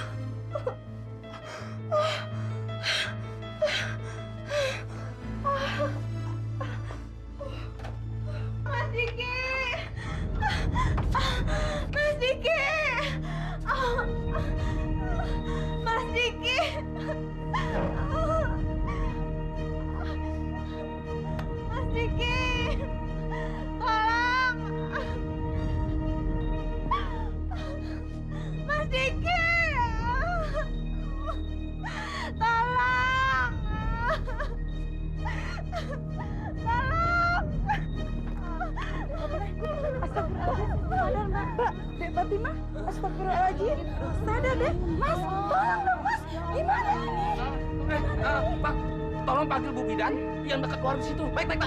Mas Diki. Mas Diki. Mas Diki. Mas Diki. Tolong. Mas Diki. Tolong. Sadar, Mbak. Dek Fatima, astagfirullahaladzim. Sadar, Dek. Mas, tolong dong, Mas. Gimana ini? Pak, tolong panggil Bu Bidan yang dekat warung situ. Baik.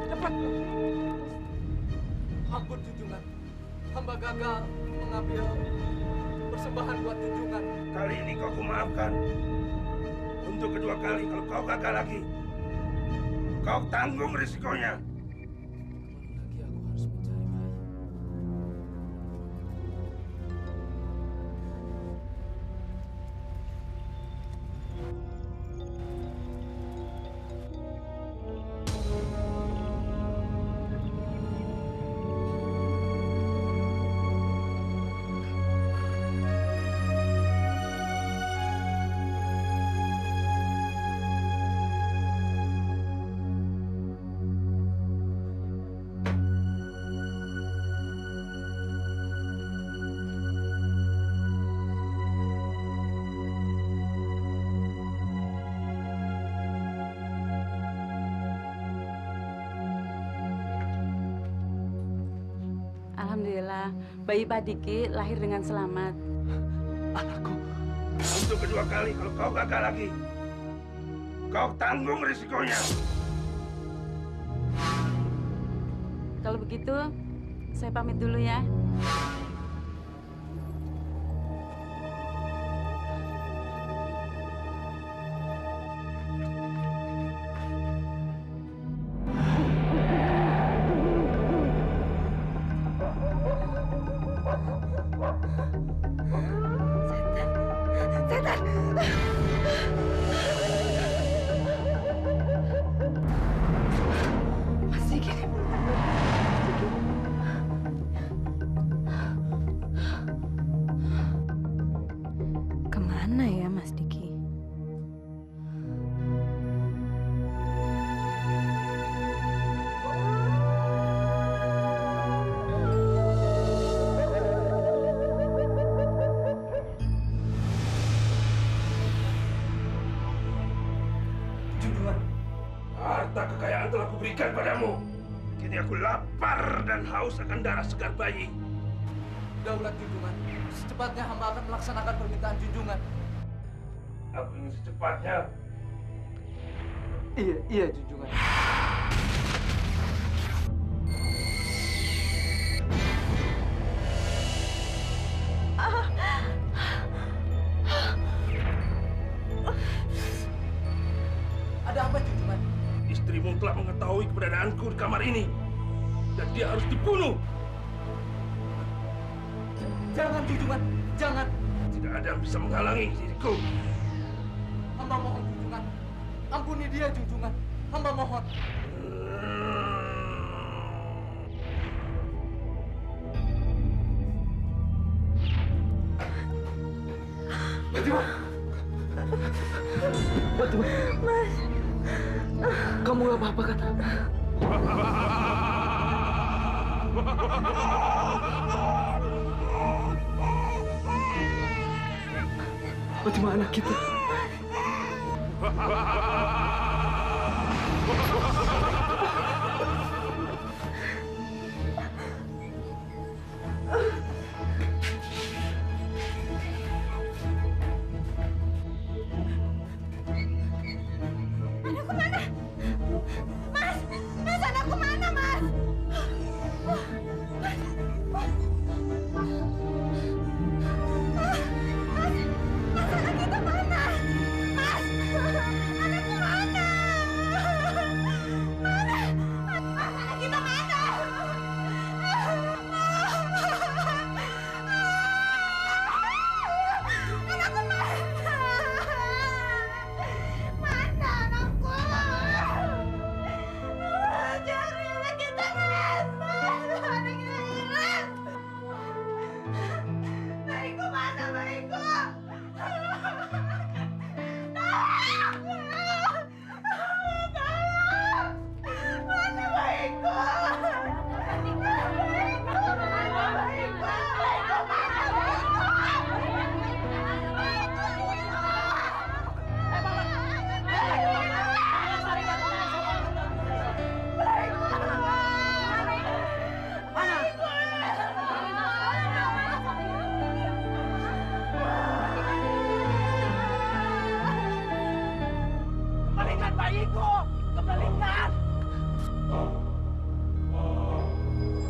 Cepat. Ampun junjungan, hamba gagal mengambil persembahan buat junjungan. Kali ini kau kumaafkan. Untuk kedua kali kalau kau gagal lagi, kau tanggung risikonya. Alhamdulillah, bayi Pak Diki lahir dengan selamat. Anakku. Untuk kedua kali kalau kau gagal lagi, kau tanggung risikonya. Kalau begitu, saya pamit dulu ya. Setan. Mas Diki. Kemana ya Mas Diki? Harta kekayaan telah kuberikan padamu. Kini aku lapar dan haus akan darah segar bayi. Daulat junjungan, secepatnya hamba akan melaksanakan permintaan junjungan. Aku ingin secepatnya. Iya junjungan. Ada apa junjungan? Istrimu telah mengetahui keberadaanku di kamar ini. Dan dia harus dibunuh. Jangan junjungan, jangan. Tidak ada yang bisa menghalangi diriku. Hamba mohon junjungan. Ampuni dia junjungan. Hamba mohon. Fatima. Fatima. Mas. Kamu gak apa-apa kan? Fatima anak kita. Mas. bayiku! Kembalikan!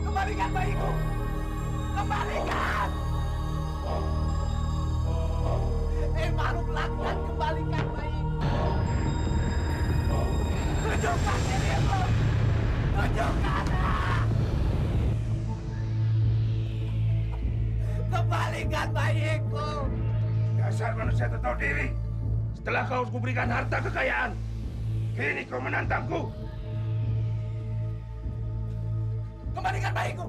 Kembalikan bayiku! Kembalikan! Makhluk laknat, kembalikan bayiku! Tunjukkan dirimu! Tunjukkan! Kembalikan bayiku! Dasar manusia tak tahu diri. Setelah kau kuberikan harta kekayaan, kini kau menantangku. Kembalikan bayiku!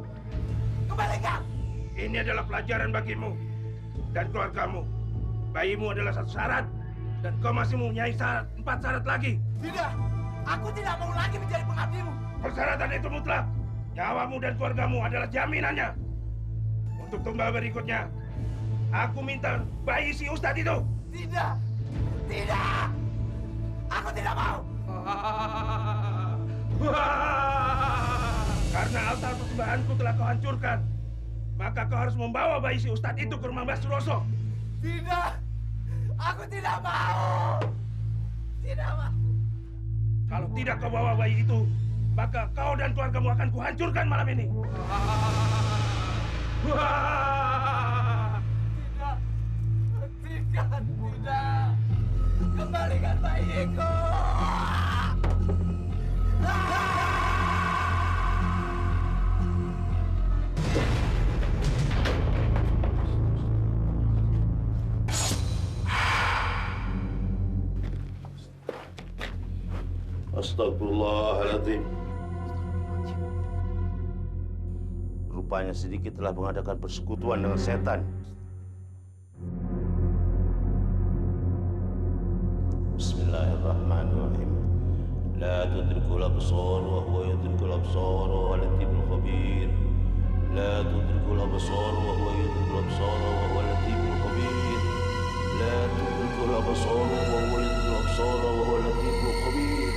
Kembalikan! Ini adalah pelajaran bagimu dan keluargamu. Bayimu adalah satu syarat, dan kau masih mempunyai 4 syarat lagi. Tidak! Aku tidak mau lagi menjadi pengabdimu! Persyaratan itu mutlak. Nyawamu dan keluargamu adalah jaminannya. Untuk tumbal berikutnya, aku minta bayi si Ustadz itu. Tidak! Tidak! Aku tidak mau! Karena altar persembahanku telah kau hancurkan, maka kau harus membawa bayi si Ustadz itu ke rumah Mbak Suroso. Tidak! Aku tidak mau! Tidak mau! Kalau tidak kau bawa bayi itu, maka kau dan keluargamu akan kuhancurkan malam ini. Tidak! Tidak! Kembalikan bayiku! Astagfirullahaladzim. Rupanya sedikit telah mengadakan persekutuan dengan setan. Bismillahirrahmanirrahim. La tudrikul absar wa huwa yudrikul absar wa latiful khabir. La tudrikul absar wa huwa yudrikul absar wa huwa latiful khabir. La tudrikul absar wa huwa yudrikul absar wa huwa latiful khabir.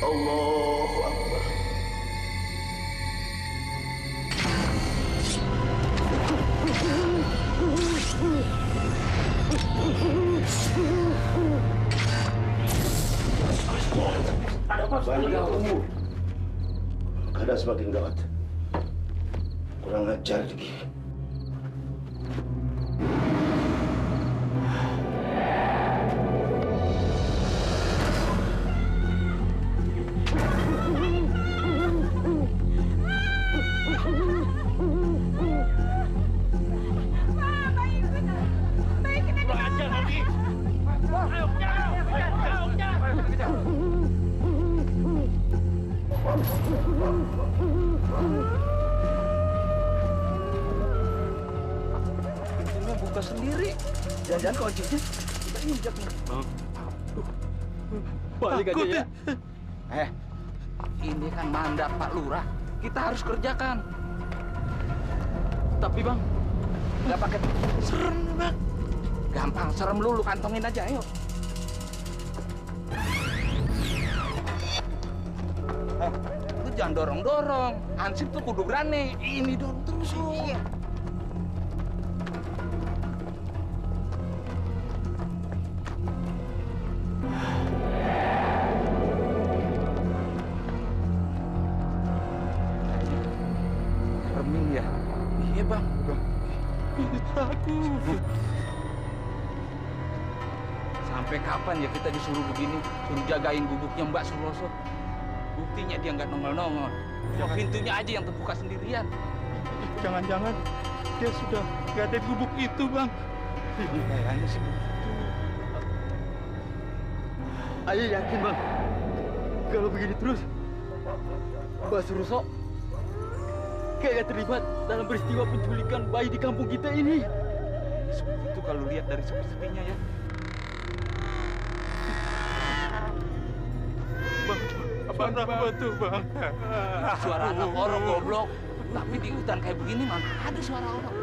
Allahu Akbar. Ada apa? Keadaan semakin gawat. Kurang ajar lagi. Pintunya buka sendiri. Jangan-jangan kuncinya kita injak nih. Balik aja ya. Ini kan mandat Pak Lurah. Kita harus kerjakan. Tapi Bang, nggak pakai serem nih Bang. Gampang, serem lu kantongin aja, ayo. Lu jangan dorong-dorong. Hansip tuh kudu berani. Ini dorong terus lu. Iya. Remin ya? Iya Bang. Aku. Sampai kapan ya kita disuruh begini? Suruh jagain gubuknya Mbak Suroso. Buktinya dia nggak nongol-nongol. Pintunya aja yang terbuka sendirian. Jangan-jangan dia sudah nggak ada di gubuk itu, Bang. Kayaknya sih begitu. Ayo yakin, Bang. Kalau begini terus, Mbak Suroso kayak terlibat dalam peristiwa penculikan bayi di kampung kita ini. Seperti itu kalau lihat dari sepi-sepinya ya. Bang, apa tuh, Bang? Suara anak orang goblok. Tapi di hutan kayak begini mana ada suara orang.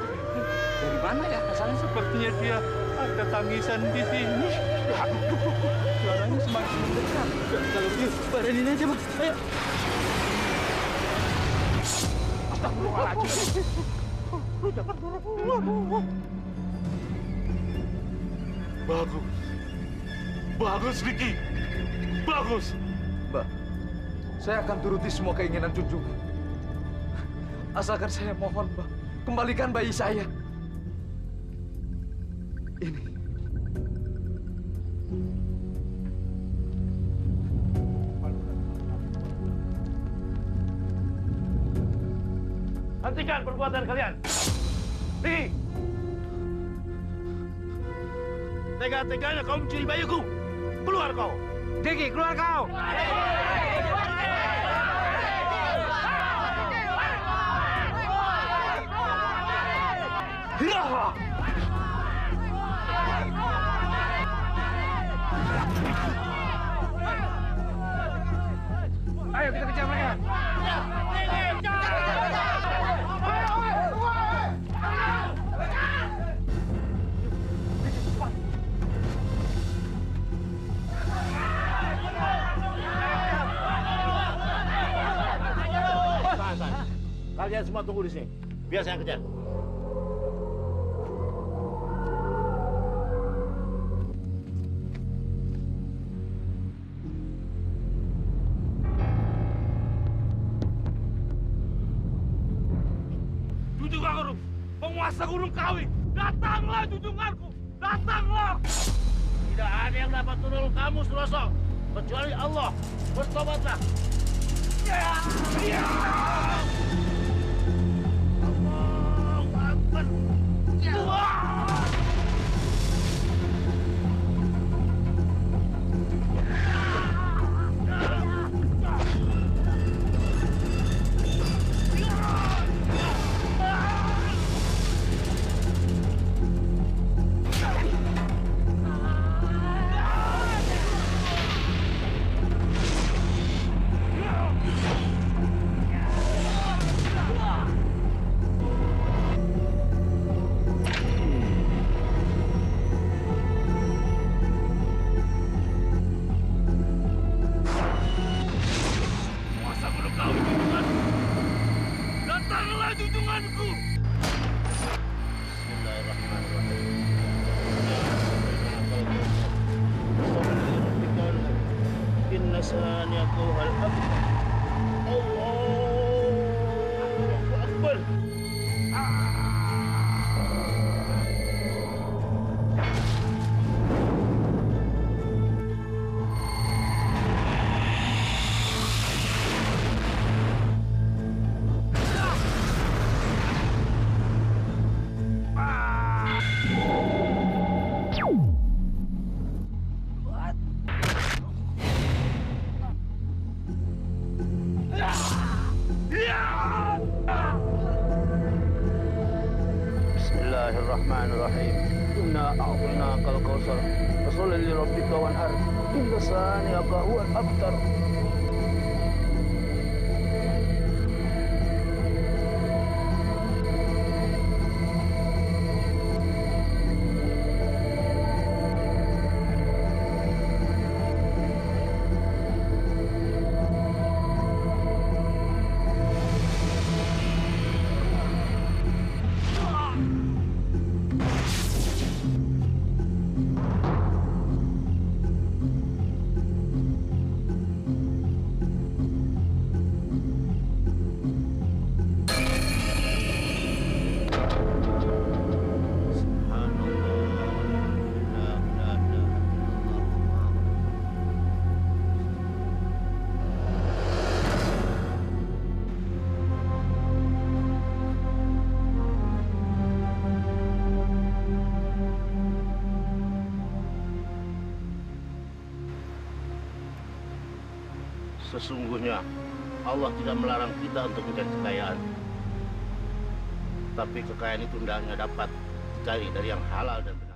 Dari mana ya? Asalnya Sepertinya dia ada tangisan di sini. Suaranya semakin mendekat. Kalau dia baranin aja, Bang. Ayo. Astagfirullahaladzim. Lu jangan dorong. Bagus. Bagus, Vicky. Bagus. Mbak, saya akan turuti semua keinginan junjungan. Asalkan saya mohon, Mbak, kembalikan bayi saya. Ini. Hentikan perbuatan kalian. Pergi. Tega-teganya kau mencuri bayiku. Keluar kau. Diki, keluar kau. Ayo kita kejar mereka. Kalian semua tunggu di sini. Biar saya kejar. Junjungan Agung, penguasa Gunung Kawi, datanglah junjunganku, datanglah. Tidak ada yang dapat menolong kamu, Suroso, kecuali Allah. Bertobatlah. Datanglah junjunganku. Bismillahirrahmanirrahim. Inna saniyaka wal abtar. Allahu Akbar. Bismillahirrahmanirrahim. Inna a'tainakal kautsar. Fasholli li rabbika wanhar. Inna saniyaka huwal abtar. Sesungguhnya Allah tidak melarang kita untuk mencari kekayaan. Tapi kekayaan itu hendaknya dapat dicari dari yang halal dan benar.